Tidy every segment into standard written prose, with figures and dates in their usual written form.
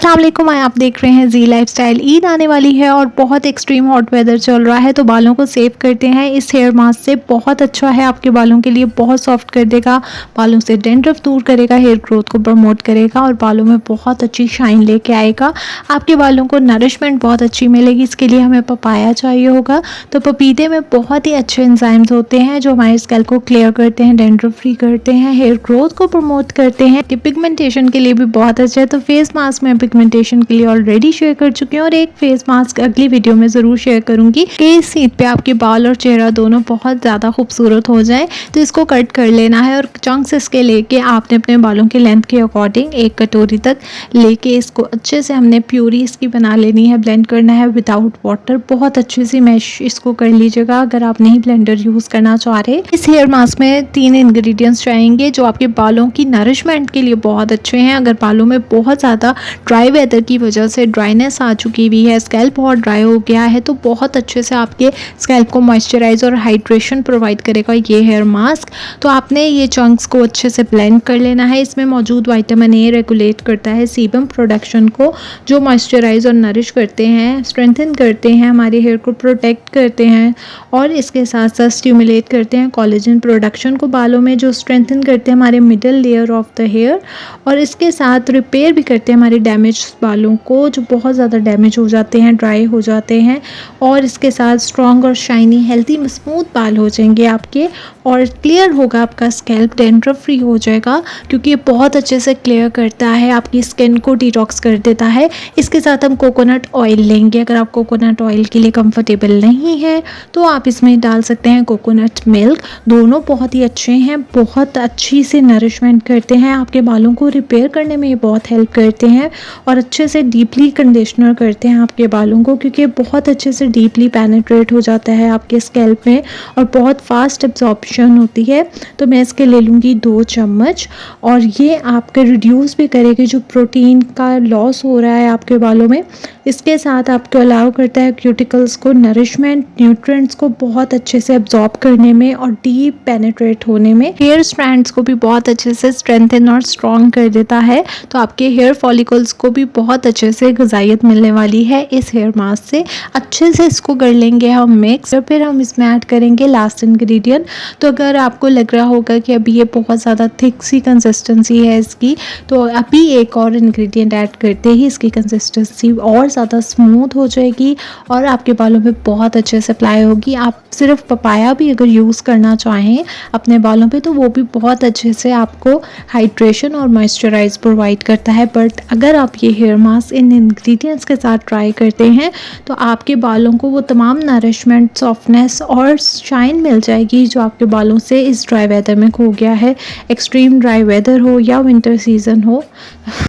अस्सलाम वालेकुम, आप देख रहे हैं जी लाइफस्टाइल। ईद आने वाली है और बहुत एक्सट्रीम हॉट वेदर चल रहा है, तो बालों को सेव करते हैं इस हेयर मास्क से। बहुत अच्छा है आपके बालों के लिए, बहुत सॉफ्ट कर देगा, बालों से डैंड्रफ दूर करेगा, हेयर ग्रोथ को प्रमोट करेगा और बालों में बहुत अच्छी शाइन लेके आएगा। आपके बालों को नरिशमेंट बहुत अच्छी मिलेगी। इसके लिए हमें पपाया चाहिए होगा। तो पपीते में बहुत ही अच्छे एंजाइम्स होते हैं जो हमारे स्कैल्प को क्लियर करते हैं, डैंड्रफ फ्री करते हैं, हेयर ग्रोथ को प्रमोट करते हैं, पिगमेंटेशन के लिए भी बहुत अच्छा है। तो फेस मास्क में पिगमेंटेशन के लिए ऑलरेडी शेयर कर चुकी हूँ और एक फेस मास्क अगली वीडियो में ज़रूर शेयर करूँगी कि इस ईद पे आपके बाल और चेहरा दोनों बहुत ज़्यादा खूबसूरत हो जाए। तो इसको कट कर लेना है और चंक्स इसके लेके आपने अपने बालों के लेंथ के अकॉर्डिंग एक कटोरी तक लेके इसको अच्छे से हमने प्यूरी इसकी बना लेनी है, ब्लेंड करना है विदाउट वाटर। बहुत अच्छी सी मैश इसको कर लीजिएगा अगर आप नहीं ब्लेंडर यूज़ करना चाह रहे। इस हेयर मास्क में 3 इंग्रेडिएंट्स चाहिए जो आपके बालों की नरिशमेंट के लिए बहुत अच्छे हैं। अगर बालों में बहुत ज़्यादा ड्राई वेदर की वजह से ड्राइनेस आ चुकी हुई है, स्कैल्प बहुत ड्राई हो गया है, तो बहुत अच्छे से आपके स्कैल्प को मॉइस्चराइज और हाइड्रेशन प्रोवाइड करेगा ये हेयर मास्क। तो आपने ये चंक्स को अच्छे से ब्लेंड कर लेना है। इसमें मौजूद विटामिन ए रेगुलेट करता है सीबम प्रोडक्शन को, जो मॉइस्चराइज और नरिश करते हैं, स्ट्रेंथन करते हैं, हमारे हेयर को प्रोटेक्ट करते हैं और इसके साथ साथ स्टिमुलेट करते हैं कोलेजन प्रोडक्शन को बालों में, जो स्ट्रेंथन करते हैं हमारे middle layer of the hair और इसके साथ रिपेयर भी करते हैं हमारे डैमेज बालों को जो बहुत ज़्यादा डैमेज हो जाते हैं, ड्राई हो जाते हैं। और इसके साथ स्ट्रॉन्ग और शाइनी हेल्थी स्मूथ बाल हो जाएंगे आपके और क्लियर होगा आपका स्कैल्प, डैंड्रफ फ्री हो जाएगा क्योंकि ये बहुत अच्छे से क्लियर करता है, आपकी स्किन को डिटॉक्स कर देता है। इसके साथ हम कोकोनट ऑयल लेंगे। अगर आप कोकोनट ऑयल के लिए कंफर्टेबल नहीं है तो आप इसमें डाल सकते हैं कोकोनट मिल्क। दोनों बहुत ही अच्छे हैं, बहुत अच्छी से नरिशमेंट करते हैं, आपके बालों को रिपेयर करने में ये बहुत हेल्प करते हैं और अच्छे से डीपली कंडीशनर करते हैं आपके बालों को क्योंकि बहुत अच्छे से डीपली पेनिट्रेट हो जाता है आपके स्कैल्प में और बहुत फास्ट एब्जॉर्प्शन होती है। तो मैं इसके ले लूँगी 2 चम्मच और ये आपके रिड्यूस भी करेगी जो प्रोटीन का लॉस हो रहा है आपके बालों में। इसके साथ आपको अलाउ करता है क्यूटिकल्स को नरिशमेंट, न्यूट्रिएंट्स को बहुत अच्छे से एब्जॉर्ब करने में और डीप पेनिट्रेट होने में। हेयर स्ट्रैंड्स को भी बहुत अच्छे से स्ट्रेंथन और स्ट्रॉन्ग कर देता है। तो आपके हेयर फॉलिकल्स को भी बहुत अच्छे से ग़िज़ाइयत मिलने वाली है इस हेयर मास्क से। अच्छे से इसको कर लेंगे हम मिक्स और फिर हम इसमें ऐड करेंगे लास्ट इंग्रेडिएंट। तो अगर आपको लग रहा होगा कि अभी ये बहुत ज़्यादा थिक सी कंसिस्टेंसी है इसकी, तो अभी एक और इंग्रेडिएंट ऐड करते ही इसकी कंसिस्टेंसी और ज़्यादा स्मूथ हो जाएगी और आपके बालों पे बहुत अच्छे से अप्लाई होगी। आप सिर्फ पपाया भी अगर यूज़ करना चाहें अपने बालों पे तो वो भी बहुत अच्छे से आपको हाइड्रेशन और मॉइस्चराइज प्रोवाइड करता है। बट अगर आप ये हेयर मास्क इन इंग्रेडिएंट्स के साथ ट्राई करते हैं तो आपके बालों को वो तमाम नरिशमेंट, सॉफ्टनेस और शाइन मिल जाएगी जो आपके बालों से इस ड्राई वेदर में खो गया है। एक्सट्रीम ड्राई वेदर हो या विंटर सीजन हो,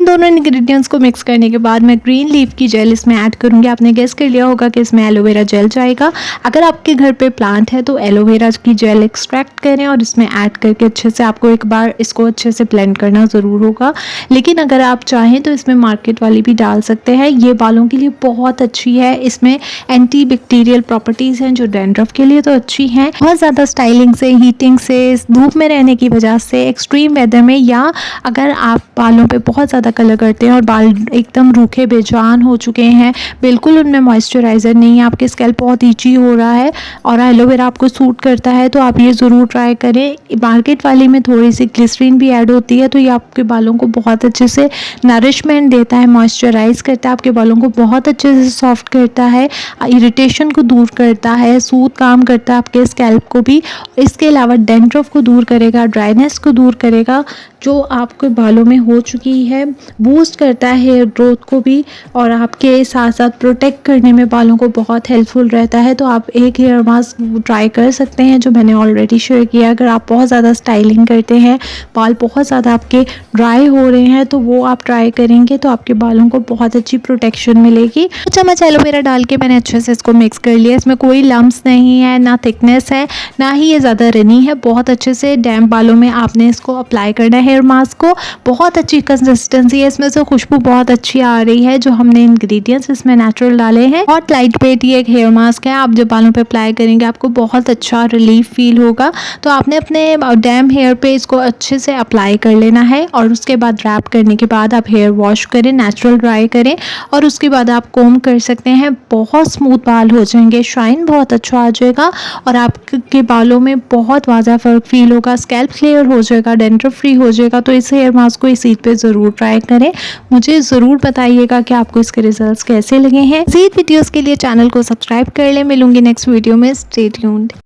दोनों इंग्रेडिएंट्स को मिक्स करने के बाद मैं ग्रीन लीफ की जेल इसमें ऐड करूँगी। आपने गेस कर लिया होगा कि इसमें एलोवेरा जेल जाएगा। अगर आपके घर पे प्लांट है तो एलोवेरा की जेल एक्सट्रैक्ट करें और इसमें ऐड करके अच्छे से आपको एक बार इसको अच्छे से ब्लेंड करना ज़रूर होगा। लेकिन अगर आप चाहें तो इसमें मार्केट वाली भी डाल सकते हैं। ये बालों के लिए बहुत अच्छी है, इसमें एंटी बैक्टीरियल प्रॉपर्टीज़ हैं जो डैंड्रफ के लिए तो अच्छी हैं। बहुत ज़्यादा स्टाइलिंग से, हीटिंग से, धूप में रहने की वजह से, एक्सट्रीम वेदर में, या अगर आप बालों पे बहुत ज़्यादा कलर करते हैं और बाल एकदम रूखे बेजान हो चुके हैं, बिल्कुल उनमें मॉइस्चराइज़र नहीं है, आपके स्कैल्प बहुत ईची हो रहा है और एलोवेरा आपको सूट करता है, तो आप ये ज़रूर ट्राई करें। मार्केट वाली में थोड़ी सी ग्लिसरीन भी ऐड होती है तो ये आपके बालों को बहुत अच्छे से नरिशमेंट देता है, मॉइस्चराइज करता है, आपके बालों को बहुत अच्छे से सॉफ्ट करता है, इरिटेशन को दूर करता है, सूद काम करता है आपके स्कैल्प को भी। इसके अलावा डैंड्रफ को दूर करेगा, ड्राइनेस को दूर करेगा जो आपके बालों में हो चुकी है, बूस्ट करता है हेयर ग्रोथ को भी और आपके साथ साथ प्रोटेक्ट करने में बालों को बहुत हेल्पफुल रहता है। तो आप एक हेयर मास्क ट्राई कर सकते हैं जो मैंने ऑलरेडी शेयर किया। अगर आप बहुत ज़्यादा स्टाइलिंग करते हैं, बाल बहुत ज़्यादा आपके ड्राई हो रहे हैं तो वो आप ट्राई करेंगे तो आपके बालों को बहुत अच्छी प्रोटेक्शन मिलेगी। 2 चम्मच एलोवेरा डाल के मैंने अच्छे से इसको मिक्स कर लिया। इसमें कोई लम्ब्स नहीं है, ना थिकनेस है, ना ही ये ज़्यादा रनी है। बहुत अच्छे से डैम्प बालों में आपने इसको अप्लाई करना है हेयर मास्क को। बहुत अच्छी कंसिस्टेंसी है, इसमें से खुशबू बहुत अच्छी आ रही है जो हमने इंग्रेडिएंट्स इसमें नेचुरल डाले हैं। और लाइट वेट ये एक हेयर मास्क है, आप जब बालों पे अप्लाई करेंगे आपको बहुत अच्छा रिलीफ फील होगा। तो आपने अपने डैम हेयर पे इसको अच्छे से अप्लाई कर लेना है और उसके बाद रैप करने के बाद आप हेयर वॉश करें। करें, नेचुरल ड्राई करें और उसके बाद आप कोम कर सकते हैं। बहुत स्मूथ बाल हो जाएंगे, शाइन बहुत अच्छा आ जाएगा और आपके बालों में बहुत वाज़ा फ़र्क फील होगा। स्कैल्प क्लियर हो जाएगा, डेंड्रफ फ्री हो जाएगा। तो इस हेयर मास्क को इस ईद पे ज़रूर ट्राई करें। मुझे ज़रूर बताइएगा कि आपको इसके रिजल्ट्स कैसे लगे हैं। मज़ीद वीडियोज़ के लिए चैनल को सब्सक्राइब कर लें। मिलूंगी नेक्स्ट वीडियो में। Stay tuned.